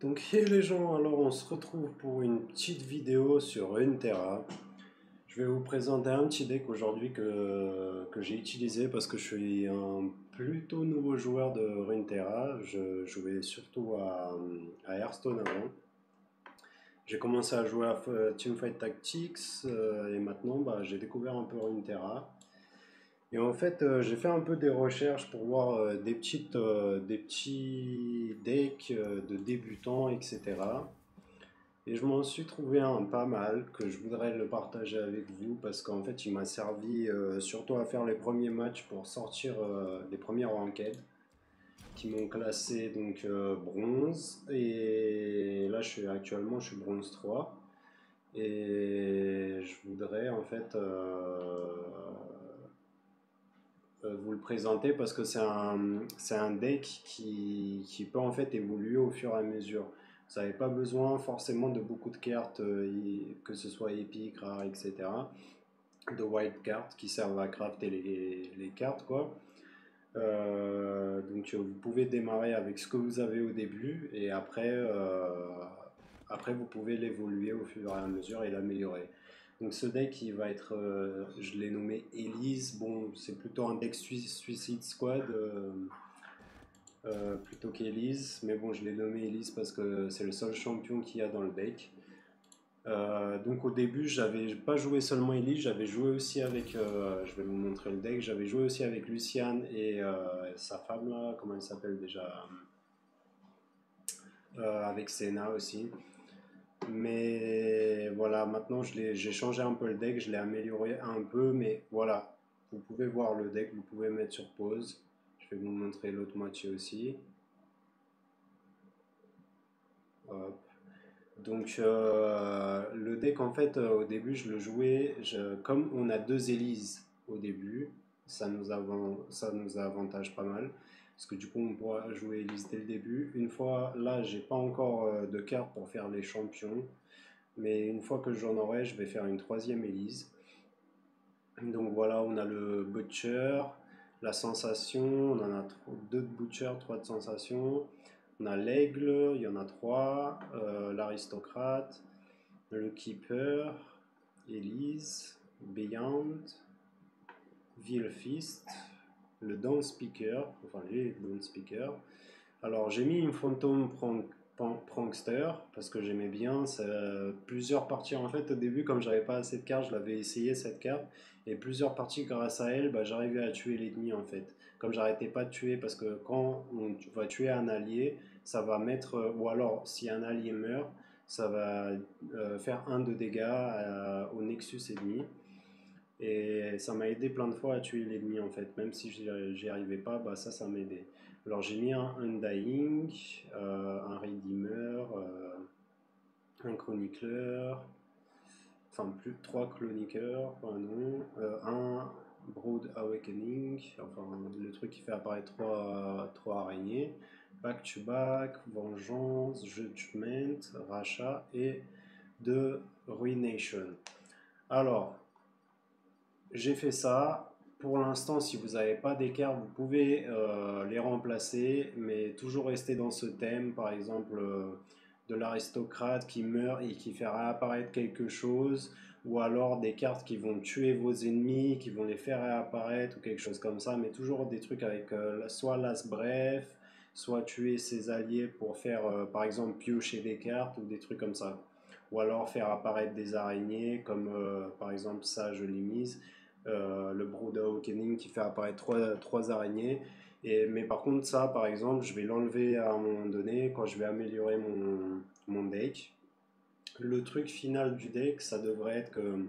Donc, hey les gens, alors on se retrouve pour une petite vidéo sur Runeterra. Je vais vous présenter un petit deck aujourd'hui que j'ai utilisé parce que je suis un plutôt nouveau joueur de Runeterra. Je jouais surtout à Hearthstone avant. J'ai commencé à jouer à Teamfight Tactics et maintenant j'ai découvert un peu Runeterra. Et en fait, j'ai fait un peu des recherches pour voir des petits decks de débutants, etc. Et je m'en suis trouvé un pas mal que je voudrais le partager avec vous parce qu'en fait il m'a servi surtout à faire les premiers matchs pour sortir les premières ranked qui m'ont classé donc bronze et là je suis bronze 3 et je voudrais en fait vous le présenter parce que c'est un deck qui peut en fait évoluer au fur et à mesure. Vous n'avez pas besoin forcément de beaucoup de cartes, que ce soit épiques, rares, etc. De white cards qui servent à crafter les cartes, quoi. Donc vous pouvez démarrer avec ce que vous avez au début et après vous pouvez l'évoluer au fur et à mesure et l'améliorer. Donc ce deck il va être, je l'ai nommé Elise, bon c'est plutôt un deck Suicide Squad plutôt qu'Elise, mais bon je l'ai nommé Elise parce que c'est le seul champion qu'il y a dans le deck. Donc au début, j'avais pas joué seulement Elise, j'avais joué aussi avec, je vais vous montrer le deck, j'avais joué aussi avec Luciane et sa femme là, comment elle s'appelle déjà, avec Senna aussi. Mais voilà, maintenant j'ai changé un peu le deck, je l'ai amélioré un peu, mais voilà, vous pouvez voir le deck, vous pouvez mettre sur pause. Je vais vous montrer l'autre moitié aussi. Hop. Donc le deck en fait au début je le jouais, comme on a deux hélices au début, ça nous avantage pas mal. Parce que du coup on pourra jouer hélice dès le début. Une fois là j'ai pas encore de cartes pour faire les champions. Mais une fois que j'en aurai je vais faire une troisième hélice. Donc voilà on a le Butcher, la sensation, on en a deux de Butcher, trois de sensation. On a l'aigle, il y en a trois, l'aristocrate, le Keeper, Elise, Beyond, Vilfist, le Dawn Speaker, enfin les Dawn Speaker. Alors j'ai mis une Phantom Prankster parce que j'aimais bien plusieurs parties. En fait, au début, comme j'avais pas assez de cartes, je l'avais essayé cette carte et plusieurs parties grâce à elle, j'arrivais à tuer l'ennemi en fait. Comme j'arrêtais pas de tuer parce que quand on va tuer un allié, ça va mettre ou alors si un allié meurt, ça va faire un de dégâts au Nexus ennemi. Et ça m'a aidé plein de fois à tuer l'ennemi en fait, même si j'y arrivais pas, ça m'aidait. Alors j'ai mis un Undying, un Redeemer, un Chronicler, enfin plus de 3 Chroniqueurs, pardon, un Brood Awakening, enfin le truc qui fait apparaître trois araignées, Back to Back, Vengeance, Judgment, Rachat et de Ruination. Alors, j'ai fait ça. Pour l'instant, si vous n'avez pas d'écart, vous pouvez les remplacer, mais toujours rester dans ce thème, par exemple de l'aristocrate qui meurt et qui fait réapparaître quelque chose, ou alors des cartes qui vont tuer vos ennemis, qui vont les faire réapparaître, ou quelque chose comme ça, mais toujours des trucs avec soit Last Breath, soit tuer ses alliés pour faire, par exemple, piocher des cartes, ou des trucs comme ça. Ou alors faire apparaître des araignées, comme par exemple ça, je l'ai mise le Brood Awakening qui fait apparaître trois araignées. Mais par contre, ça, par exemple, je vais l'enlever à un moment donné quand je vais améliorer mon deck. Le truc final du deck, ça devrait être que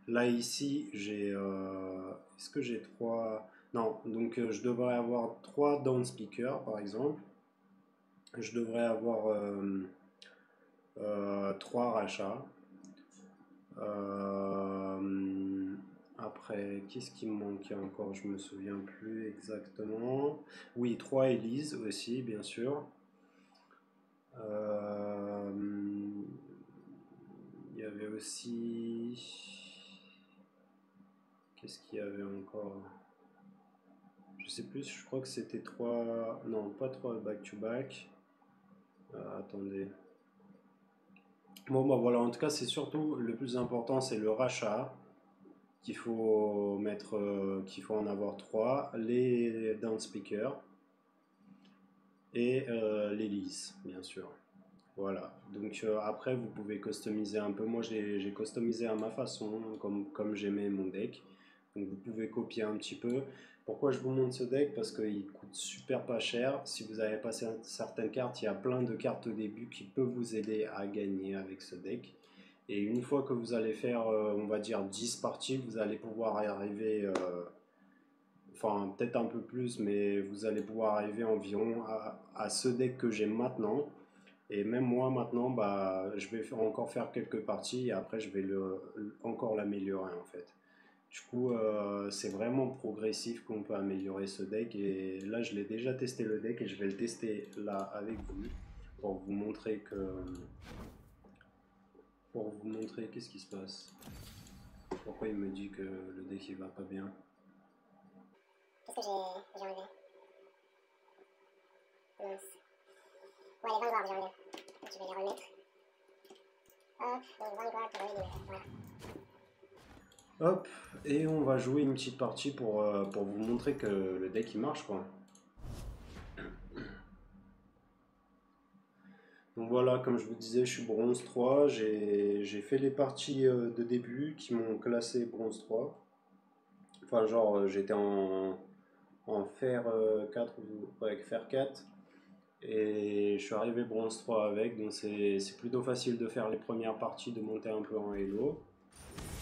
là, ici, j'ai. Est-ce que j'ai trois. Non, donc je devrais avoir trois down speakers par exemple. Je devrais avoir trois rachats. Euh, Après, qu'est-ce qui me manquait encore? Je me souviens plus exactement. Oui, trois Élise aussi, bien sûr. Euh, il y avait aussi. Qu'est-ce qu'il y avait encore? Je sais plus, je crois que c'était trois. Non, pas trois back-to-back. Attendez. Bon bah voilà, en tout cas c'est surtout le plus important, c'est le rachat qu'il faut mettre, qu'il faut en avoir trois, les down speakers et les leads bien sûr. Voilà, donc après vous pouvez customiser un peu, moi j'ai customisé à ma façon, comme j'aimais mon deck, donc vous pouvez copier un petit peu. Pourquoi je vous montre ce deck? Parce qu'il coûte super pas cher, si vous avez passé certaines cartes, il y a plein de cartes au début qui peuvent vous aider à gagner avec ce deck. Et une fois que vous allez faire, on va dire 10 parties, vous allez pouvoir y arriver, enfin peut-être un peu plus, mais vous allez pouvoir arriver environ à ce deck que j'ai maintenant. Et même moi maintenant, bah, je vais encore faire quelques parties et après je vais encore l'améliorer en fait. Du coup, c'est vraiment progressif qu'on peut améliorer ce deck. Et là, je l'ai déjà testé le deck et je vais le tester là avec vous pour vous montrer qu'est-ce qui se passe. Pourquoi il me dit que le deck il va pas bien. Qu'est-ce que j'ai enlevé? Mince. Ouais, les Vanguard, j'ai enlevé. Donc, je vais les remettre. Hop, donc Vanguard pour éliminer. Voilà. Hop, et on va jouer une petite partie pour vous montrer que le deck il marche quoi. Donc voilà, comme je vous disais, je suis bronze 3. J'ai fait les parties de début qui m'ont classé bronze 3. Enfin, genre, j'étais en fer 4 ou avec fer 4. Et je suis arrivé bronze 3 avec. Donc c'est plutôt facile de faire les premières parties, de monter un peu en Elo.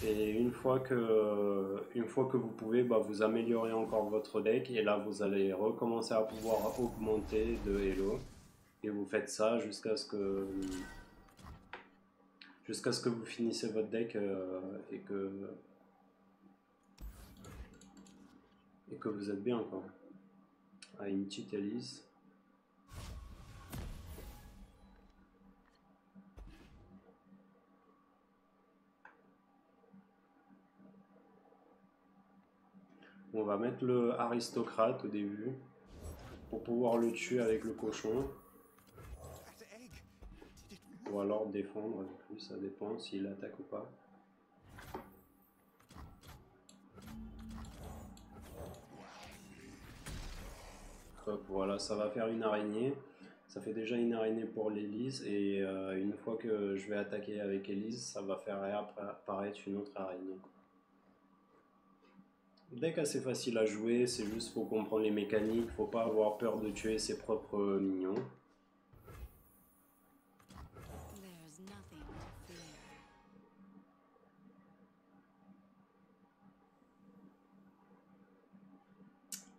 Et une fois que vous pouvez, bah, vous améliorez encore votre deck. Et là, vous allez recommencer à pouvoir augmenter de Elo. Et vous faites ça jusqu'à ce que vous finissez votre deck et que vous êtes bien quoi. Ah, une petite hélice. On va mettre le aristocrate au début pour pouvoir le tuer avec le cochon. Ou alors défendre avec lui, ça dépend s'il attaque ou pas. Hop, voilà, ça va faire une araignée. Ça fait déjà une araignée pour l'Élise et une fois que je vais attaquer avec Élise, ça va faire réapparaître une autre araignée. Deck assez facile à jouer, c'est juste faut comprendre les mécaniques, faut pas avoir peur de tuer ses propres minions.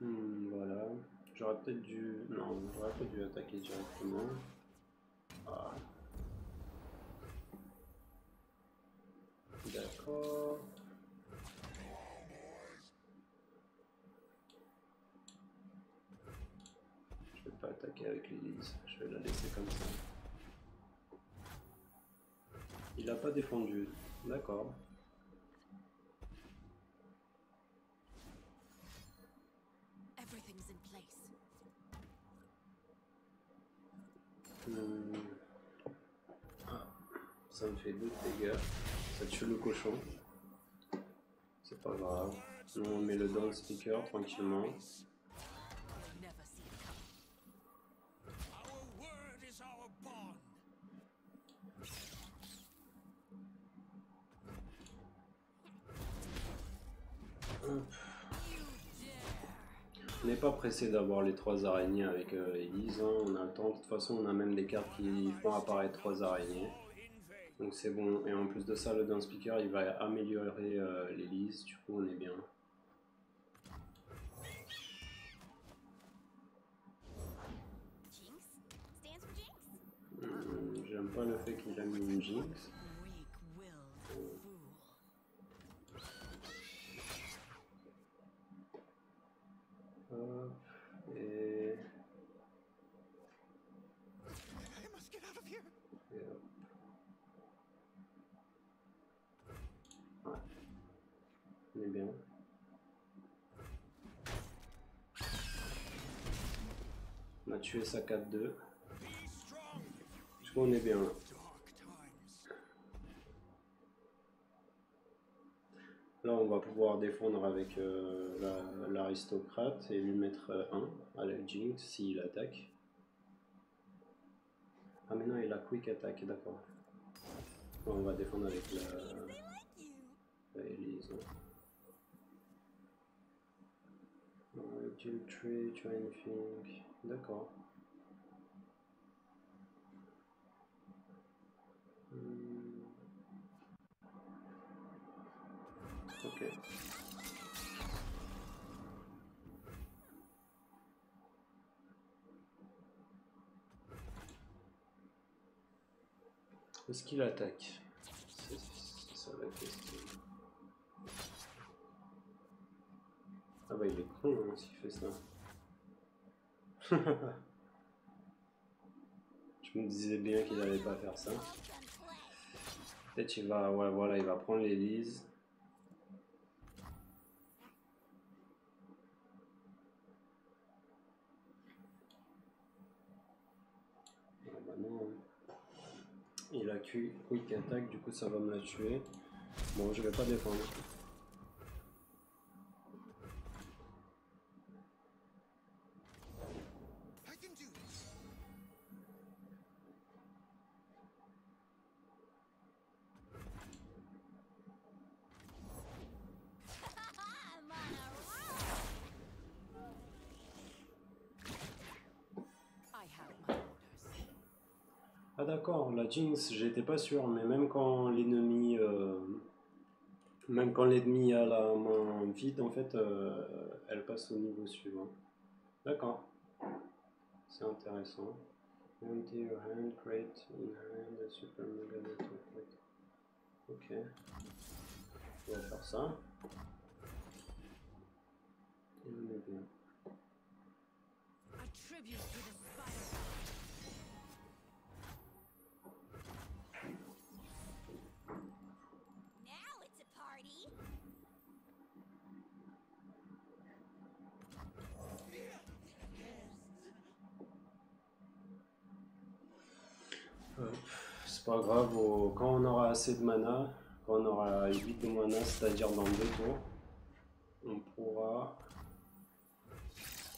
Voilà, j'aurais peut-être dû... Non, j'aurais peut-être dû attaquer directement. Ah. D'accord. Je vais pas attaquer avec l'Élise, je vais la laisser comme ça. Il a pas défendu, d'accord. Ah, ça me fait 2 dégâts, ça tue le cochon. C'est pas grave. Nous on met le down speaker tranquillement. On n'est pas pressé d'avoir les 3 araignées avec Elise, hein. On a le temps, de toute façon on a même des cartes qui font apparaître 3 araignées. Donc c'est bon, et en plus de ça le down speaker il va améliorer l'Elise, du coup on est bien. J'aime pas le fait qu'il a mis une Jinx. Et hop. Ouais. On est bien. On a tué sa 4-2. On est bien là. Là, on va pouvoir défendre avec l'aristocrate et lui mettre 1 à la Jinx s'il attaque. Ah mais non, il a quick attack, d'accord. On va défendre avec la Elise. Dual tree, train thing, d'accord. Ok. Est-ce qu'il attaque? C'est ça la question. Ah bah il est con hein, s'il fait ça. Je me disais bien qu'il n'allait pas faire ça. Peut-être il va, ouais voilà, il va prendre l'Elise. Ah bah non. Il a quick attack, du coup ça va me la tuer. Bon, je vais pas défendre. Ah d'accord, la Jinx, j'étais pas sûr, mais même quand l'ennemi a la main vide, en fait, elle passe au niveau suivant. D'accord, c'est intéressant. Empty your hand, create in hand a super mega network. Ok, on va faire ça. Et on est bien. C'est pas grave, quand on aura assez de mana, quand on aura 8 de mana, c'est-à-dire dans 2 tours, on pourra...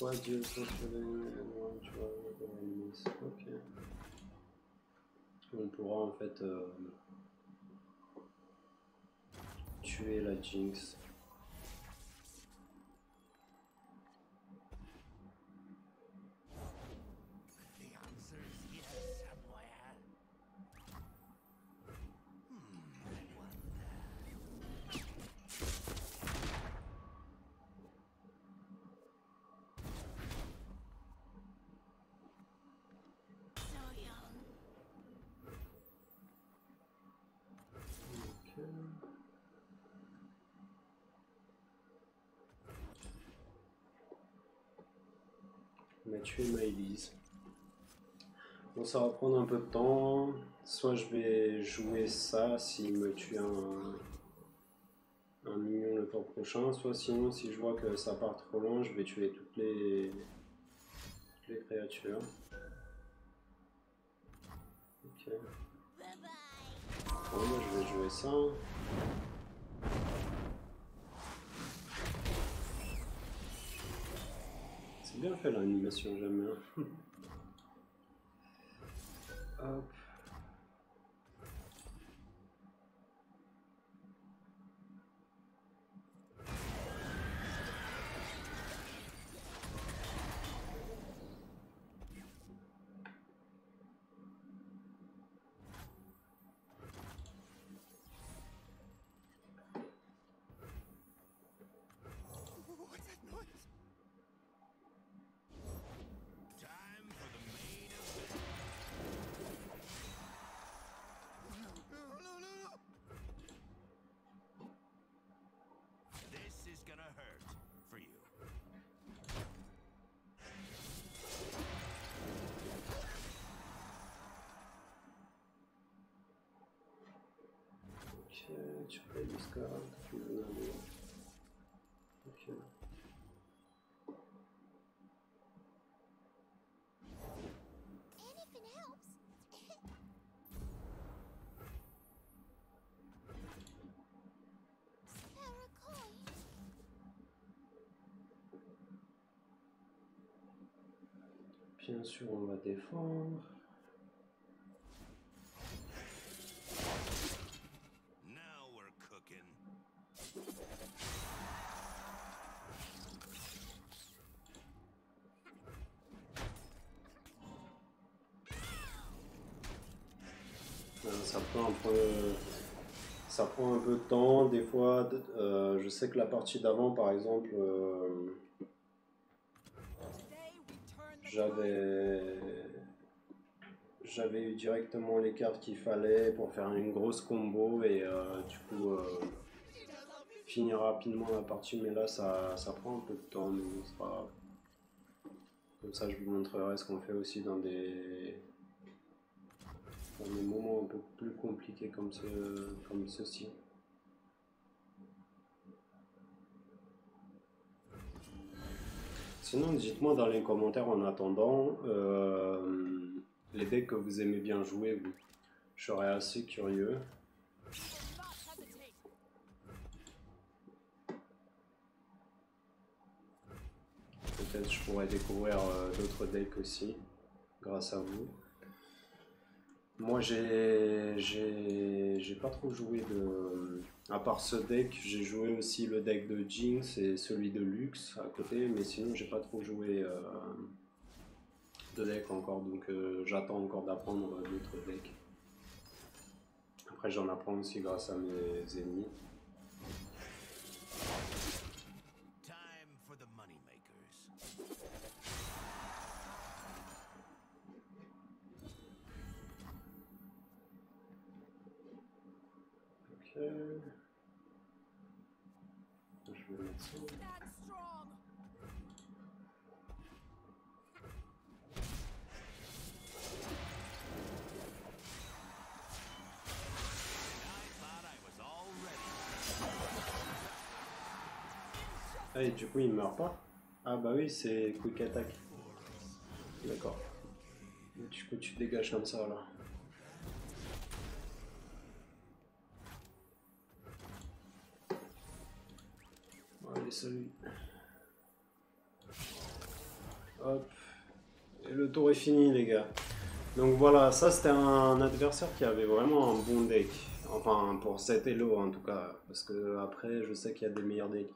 Quoi, Dieu, ok. On pourra en fait tuer la Jinx. On a tué Maëlys. Bon, ça va prendre un peu de temps. Soit je vais jouer ça s'il me tue un minion le tour prochain, soit sinon si je vois que ça part trop loin, je vais tuer toutes les créatures. Ok. Bon, moi je vais jouer ça. C'est bien fait l'animation, j'aime bien. Hop. Tu fais du score, tu veux aller. Ok. Bien sûr, on va défendre. Ça prend un peu de temps. Des fois, je sais que la partie d'avant, par exemple, j'avais eu directement les cartes qu'il fallait pour faire une grosse combo et du coup finir rapidement la partie. Mais là, ça prend un peu de temps. Mais c'est pas grave. Comme ça, je vous montrerai ce qu'on fait aussi dans des moments un peu plus compliqués comme ceci. Sinon, dites-moi dans les commentaires en attendant les decks que vous aimez bien jouer, vous. Je serais assez curieux. Peut-être je pourrais découvrir d'autres decks aussi, grâce à vous. Moi, j'ai pas trop joué de... À part ce deck, j'ai joué aussi le deck de Jinx et celui de Lux à côté, mais sinon, j'ai pas trop joué de deck encore, donc j'attends encore d'apprendre d'autres decks. Après, j'en apprends aussi grâce à mes ennemis. Ok. Je vais mettre ça. Ah, et du coup, il meurt pas? Ah bah oui, c'est quick attack. D'accord. Du coup, tu dégages comme ça, là. Allez, salut. Hop. Et le tour est fini, les gars. Donc voilà, ça c'était un adversaire qui avait vraiment un bon deck. Enfin, pour cet elo en tout cas. Parce que après, je sais qu'il y a des meilleurs decks.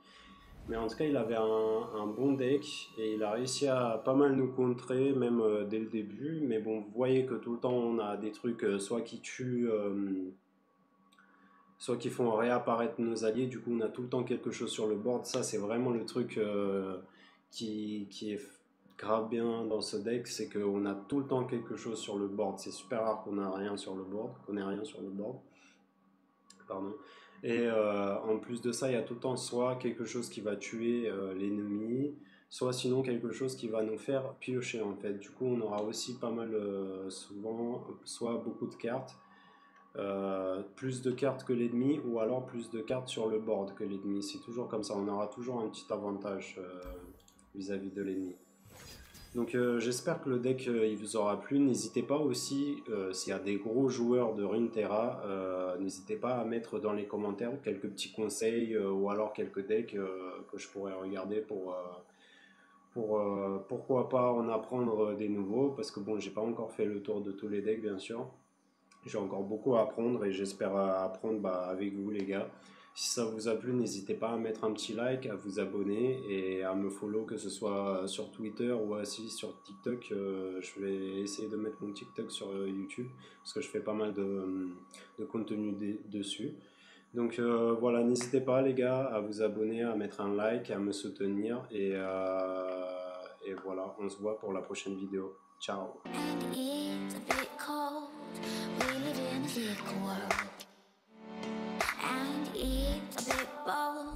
Mais en tout cas, il avait un bon deck et il a réussi à pas mal nous contrer, même dès le début. Mais bon, vous voyez que tout le temps, on a des trucs soit qui tuent, soit qui font réapparaître nos alliés. Du coup, on a tout le temps quelque chose sur le board. Ça, c'est vraiment le truc qui est grave bien dans ce deck, c'est qu'on a tout le temps quelque chose sur le board. C'est super rare qu'on ait rien sur le board, Pardon. Et en plus de ça, il y a tout le temps soit quelque chose qui va tuer l'ennemi, soit sinon quelque chose qui va nous faire piocher en fait. Du coup, on aura aussi pas mal souvent, soit beaucoup de cartes, plus de cartes que l'ennemi, ou alors plus de cartes sur le board que l'ennemi. C'est toujours comme ça, on aura toujours un petit avantage vis-à-vis de l'ennemi. Donc j'espère que le deck il vous aura plu. N'hésitez pas aussi, s'il y a des gros joueurs de Runeterra, n'hésitez pas à mettre dans les commentaires quelques petits conseils ou alors quelques decks que je pourrais regarder pour pourquoi pas en apprendre des nouveaux. Parce que bon, j'ai pas encore fait le tour de tous les decks bien sûr. J'ai encore beaucoup à apprendre et j'espère apprendre avec vous les gars. Si ça vous a plu, n'hésitez pas à mettre un petit like, à vous abonner et à me follow, que ce soit sur Twitter ou aussi sur TikTok. Je vais essayer de mettre mon TikTok sur YouTube parce que je fais pas mal de contenu dessus. Donc voilà, n'hésitez pas les gars à vous abonner, à mettre un like, à me soutenir et voilà, on se voit pour la prochaine vidéo. Ciao. World, and it's a bit bold.